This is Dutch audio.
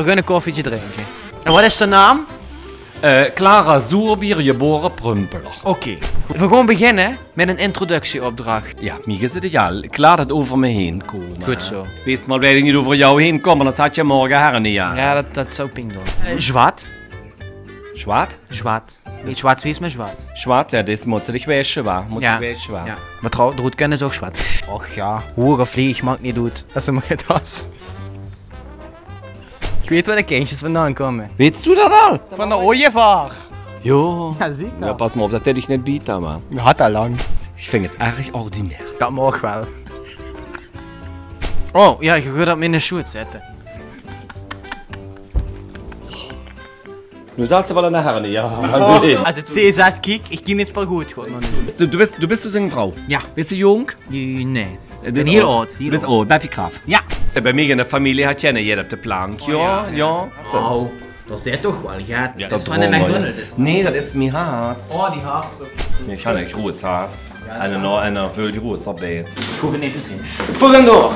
gaan een koffietje drinken. En wat is de naam? Clara Zuurbier, geboren Prumpeler. Oké. We gaan beginnen met een introductieopdracht. Ja, mij is het egal. Ik laat het over me heen komen. Goed zo. Wees maar wij niet over jou heen komen, dan zat je morgen her niet aan. Ja, dat zou ping doen. Zwart. Zwart? Zwart. Niet zwart-wit, maar zwart. Zwart, ja, dat moet zich wijzen, waar. Moet Ja. zich wijzen, waar. Ja. Maar trouw, de roet kennen is ook zwart. Och ja, hoge vlieg mag niet doen. Dat is een das. Ik weet waar de kindjes vandaan komen. Weet je dat al? Van de ooievaar. Jo. Ja, zeker. Ja, pas maar op dat hij dich niet biedt, man. Je had dat lang. Ik vind het erg ordinair. Dat mag wel. Oh, ja, je gaat dat in een shoot zetten. Nu zal ze wel een herne, ja. Als het CZ kijk, ik ken het wel goed. Goed, man. Du bist dus een vrouw? Ja. Bist du jong? Nee. Ik ben heel oud. Du bist oud, heb je kracht? Ja. Bij mij in de familie had je niet op de plank, ja. Zo. Oh, dat zit toch wel, ja. Ja, Dat is van de McDonald's. Nee, dat is mijn hart. Oh, die hart. Ik heb een groot hart. En een veel groter beet. Goed even zien. Voor hem door!